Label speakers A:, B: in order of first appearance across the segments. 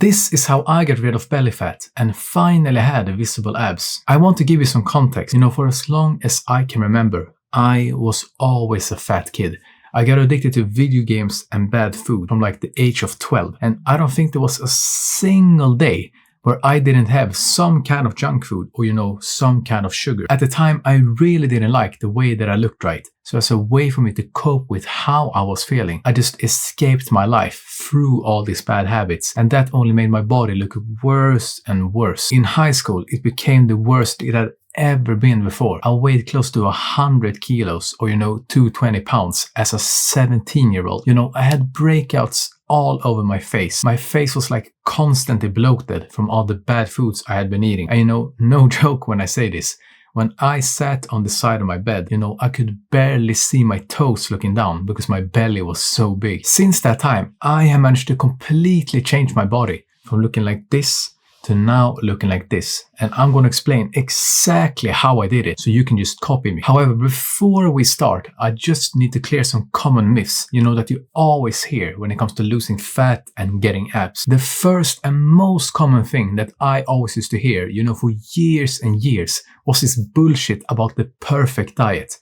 A: This is how I got rid of belly fat and finally had visible abs. I want to give you some context. For as long as I can remember, I was always a fat kid. I got addicted to video games and bad food from like the age of 12, and I don't think there was a single day where I didn't have some kind of junk food or some kind of sugar. At the time, I really didn't like the way that I looked, right? So as a way for me to cope with how I was feeling, I just escaped my life through all these bad habits, and that only made my body look worse and worse. In high school, it became the worst it had ever been before. I weighed close to 100 kilos or 220 pounds as a 17-year-old. I had breakouts all over my face. My face was like constantly bloated from all the bad foods I had been eating. And no joke when I say this. When I sat on the side of my bed, I could barely see my toes looking down because my belly was so big. Since that time, I have managed to completely change my body from looking like this to now looking like this. And I'm going to explain exactly how I did it so you can just copy me. However, before we start, I just need to clear some common myths, that you always hear when it comes to losing fat and getting abs. The first and most common thing that I always used to hear, for years and years, was this bullshit about the perfect diet.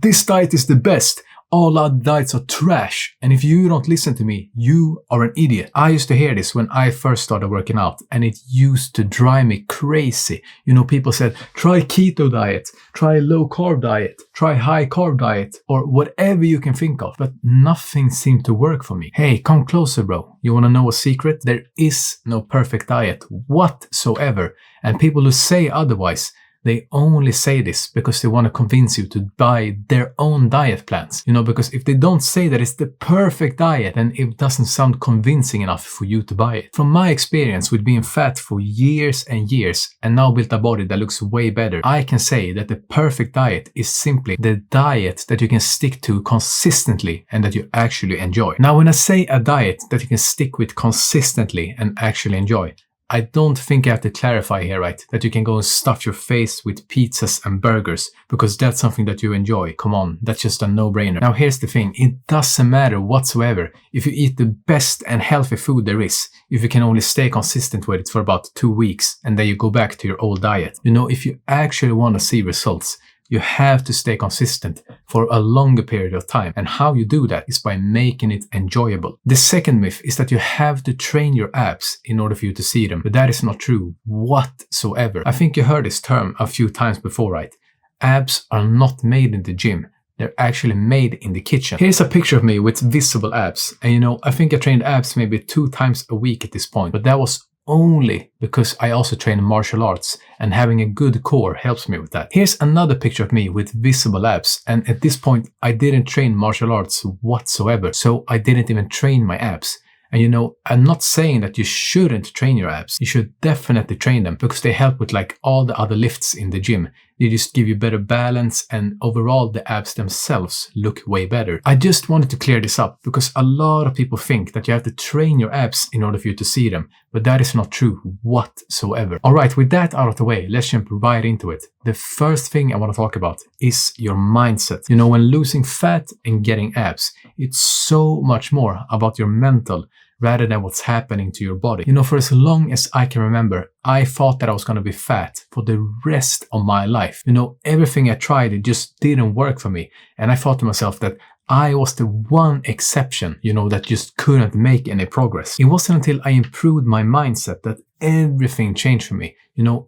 A: This diet is the best. All other diets are trash, and if you don't listen to me, you are an idiot. I used to hear this when I first started working out, and it used to drive me crazy. People said, try keto diet, try low carb diet, try high carb diet, or whatever you can think of, but nothing seemed to work for me. Hey, come closer, bro. You wanna know a secret? There is no perfect diet whatsoever, and people who say otherwise, they only say this because they want to convince you to buy their own diet plans. Because if they don't say that it's the perfect diet, then it doesn't sound convincing enough for you to buy it. From my experience with being fat for years and years and now built a body that looks way better, I can say that the perfect diet is simply the diet that you can stick to consistently and that you actually enjoy. Now, when I say a diet that you can stick with consistently and actually enjoy, I don't think I have to clarify here, right, that you can go and stuff your face with pizzas and burgers because that's something that you enjoy. Come on, that's just a no-brainer. Now here's the thing, it doesn't matter whatsoever if you eat the best and healthy food there is, if you can only stay consistent with it for about 2 weeks and then you go back to your old diet. If you actually want to see results, you have to stay consistent for a longer period of time. And how you do that is by making it enjoyable. The second myth is that you have to train your abs in order for you to see them. But that is not true whatsoever. I think you heard this term a few times before, right? Abs are not made in the gym. They're actually made in the kitchen. Here's a picture of me with visible abs. And I think I trained abs maybe 2 times a week at this point. But that was only because I also train martial arts, and having a good core helps me with that. Here's another picture of me with visible abs, and at this point I didn't train martial arts whatsoever, so I didn't even train my abs. And I'm not saying that you shouldn't train your abs. You should definitely train them because they help with like all the other lifts in the gym. They just give you better balance, and overall the abs themselves look way better. I just wanted to clear this up because a lot of people think that you have to train your abs in order for you to see them, but that is not true whatsoever. Alright, with that out of the way, let's jump right into it. The first thing I want to talk about is your mindset. When losing fat and getting abs, it's so much more about your mental rather than what's happening to your body. For as long as I can remember, I thought that I was going to be fat for the rest of my life. Everything I tried, it just didn't work for me. And I thought to myself that I was the one exception, that just couldn't make any progress. It wasn't until I improved my mindset that everything changed for me.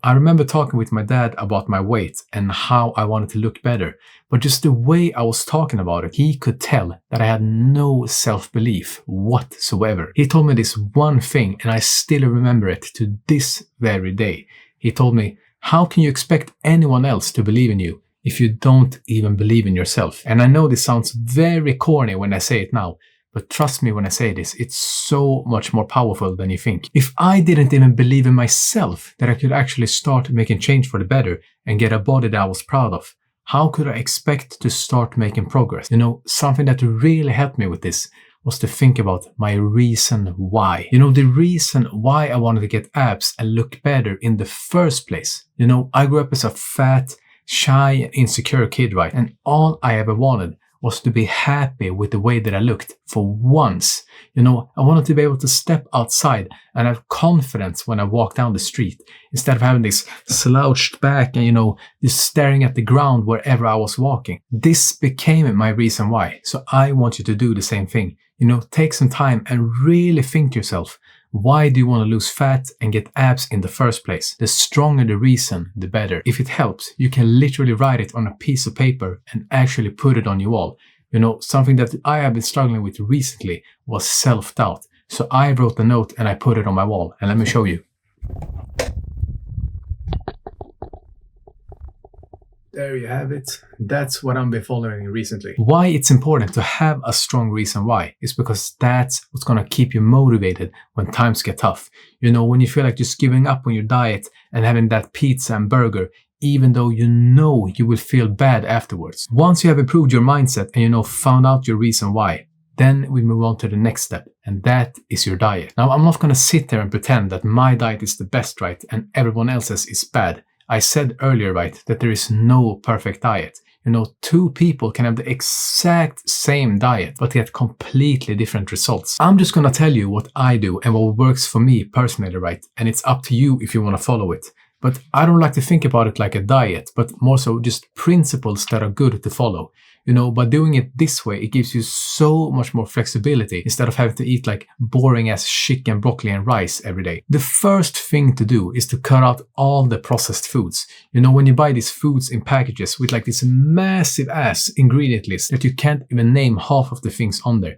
A: I remember talking with my dad about my weight and how I wanted to look better. But just the way I was talking about it, he could tell that I had no self-belief whatsoever. He told me this one thing, and I still remember it to this very day. He told me, how can you expect anyone else to believe in you if you don't even believe in yourself? And I know this sounds very corny when I say it now, but trust me when I say this, it's so much more powerful than you think. If I didn't even believe in myself that I could actually start making change for the better and get a body that I was proud of, how could I expect to start making progress? Something that really helped me with this was to think about my reason why. The reason why I wanted to get abs and look better in the first place. I grew up as a fat, shy, and insecure kid, right? And all I ever wanted was to be happy with the way that I looked for once. You know, I wanted to be able to step outside and have confidence when I walk down the street instead of having this slouched back and, you know, just staring at the ground wherever I was walking. This became my reason why. So I want you to do the same thing. You know, take some time and really think to yourself, why do you want to lose fat and get abs in the first place? The stronger the reason, the better. If it helps, you can literally write it on a piece of paper and actually put it on your wall. You know, something that I have been struggling with recently was self-doubt. So I wrote a note and I put it on my wall. And let me show you. There you have it. That's what I've been following recently. Why it's important to have a strong reason why is because that's what's going to keep you motivated when times get tough. You know, when you feel like just giving up on your diet and having that pizza and burger, even though you know you will feel bad afterwards. Once you have improved your mindset and, you know, found out your reason why, then we move on to the next step, and that is your diet. Now, I'm not going to sit there and pretend that my diet is the best, right, and everyone else's is bad. I said earlier, right, that there is no perfect diet. You know, two people can have the exact same diet, but get completely different results. I'm just gonna tell you what I do and what works for me personally, right? And it's up to you if you want to follow it. But I don't like to think about it like a diet, but more so just principles that are good to follow. You know, by doing it this way, it gives you so much more flexibility instead of having to eat like boring ass chicken, broccoli and rice every day. The first thing to do is to cut out all the processed foods. You know, when you buy these foods in packages with like this massive ass ingredient list that you can't even name half of the things on there,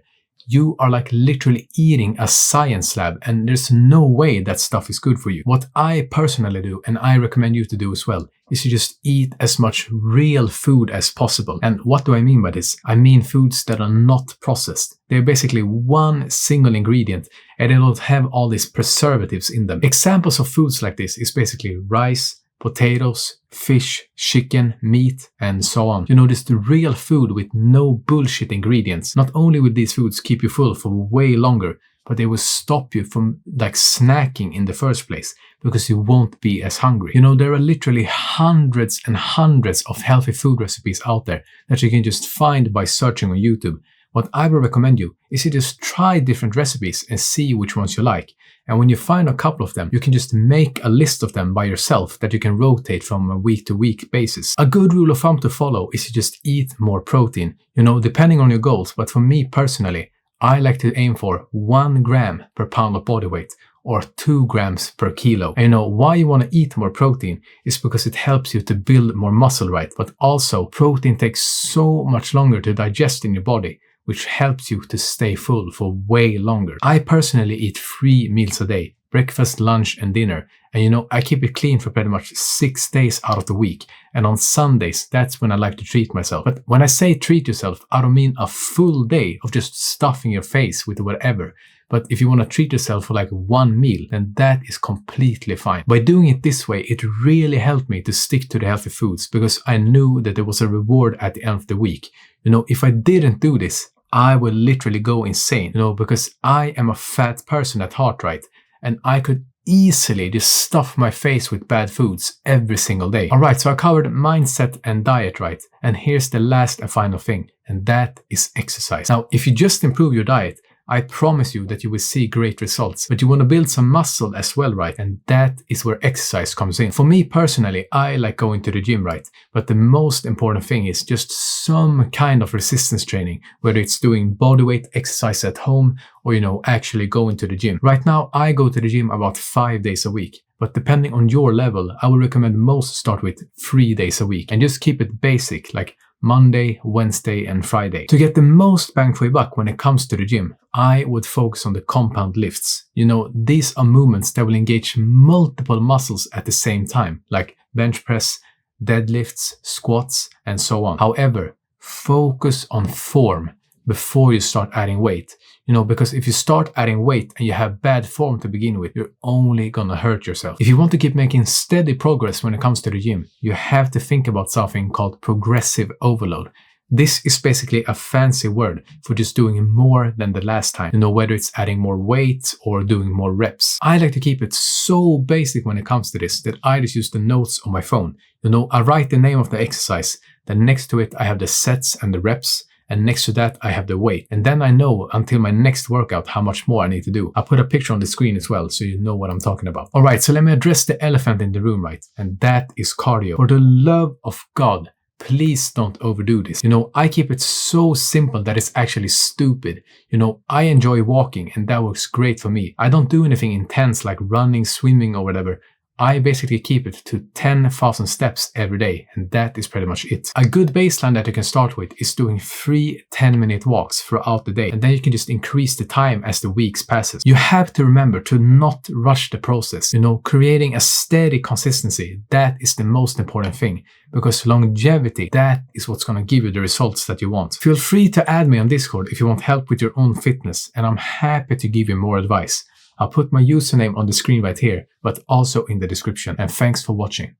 A: you are like literally eating a science lab, and there's no way that stuff is good for you. What I personally do, and I recommend you to do as well, is to just eat as much real food as possible. And what do I mean by this? I mean foods that are not processed. They're basically one single ingredient and they don't have all these preservatives in them. Examples of foods like this is basically rice, potatoes, fish, chicken, meat, and so on. You know, just the real food with no bullshit ingredients. Not only will these foods keep you full for way longer, but they will stop you from like snacking in the first place because you won't be as hungry. You know, there are literally hundreds and hundreds of healthy food recipes out there that you can just find by searching on YouTube. What I would recommend you is to just try different recipes and see which ones you like. And when you find a couple of them, you can just make a list of them by yourself that you can rotate from a week to week basis. A good rule of thumb to follow is to just eat more protein, you know, depending on your goals. But for me personally, I like to aim for 1 gram per pound of body weight or 2 grams per kilo. And you know why you want to eat more protein is because it helps you to build more muscle, right? But also protein takes so much longer to digest in your body, which helps you to stay full for way longer. I personally eat 3 meals a day, breakfast, lunch, and dinner. And you know, I keep it clean for pretty much 6 days out of the week. And on Sundays, that's when I like to treat myself. But when I say treat yourself, I don't mean a full day of just stuffing your face with whatever. But if you want to treat yourself for like 1 meal, then that is completely fine. By doing it this way, it really helped me to stick to the healthy foods because I knew that there was a reward at the end of the week. You know, if I didn't do this, I would literally go insane, you know, because I am a fat person at heart, right? And I could easily just stuff my face with bad foods every single day. Alright, so I covered mindset and diet, right? And here's the last and final thing, and that is exercise. Now, if you just improve your diet, I promise you that you will see great results, but you want to build some muscle as well, right? And that is where exercise comes in. For me personally, I like going to the gym, right? But the most important thing is just some kind of resistance training, whether it's doing bodyweight exercise at home or, you know, actually going to the gym. Right now, I go to the gym about 5 days a week. But depending on your level, I would recommend most start with 3 days a week and just keep it basic, like Monday, Wednesday, and Friday. To get the most bang for your buck when it comes to the gym, I would focus on the compound lifts. You know, these are movements that will engage multiple muscles at the same time, like bench press, deadlifts, squats, and so on. However, focus on form before you start adding weight. You know, because if you start adding weight and you have bad form to begin with, you're only gonna hurt yourself. If you want to keep making steady progress when it comes to the gym, you have to think about something called progressive overload. This is basically a fancy word for just doing more than the last time. You know, whether it's adding more weight or doing more reps. I like to keep it so basic when it comes to this that I just use the notes on my phone. You know, I write the name of the exercise, then next to it I have the sets and the reps, and next to that I have the weight. And then I know until my next workout how much more I need to do. I'll put a picture on the screen as well so you know what I'm talking about. Alright, so let me address the elephant in the room, right? And that is cardio. For the love of God, please don't overdo this. I keep it so simple that it's actually stupid. I enjoy walking and that works great for me. I don't do anything intense like running, swimming or whatever. I basically keep it to 10,000 steps every day, and that is pretty much it. A good baseline that you can start with is doing 3 10-minute walks throughout the day, and then you can just increase the time as the weeks passes. You have to remember to not rush the process. Creating a steady consistency, that is the most important thing, because longevity, that is what's going to give you the results that you want. Feel free to add me on Discord if you want help with your own fitness, and I'm happy to give you more advice. I'll put my username on the screen right here, but also in the description. And thanks for watching.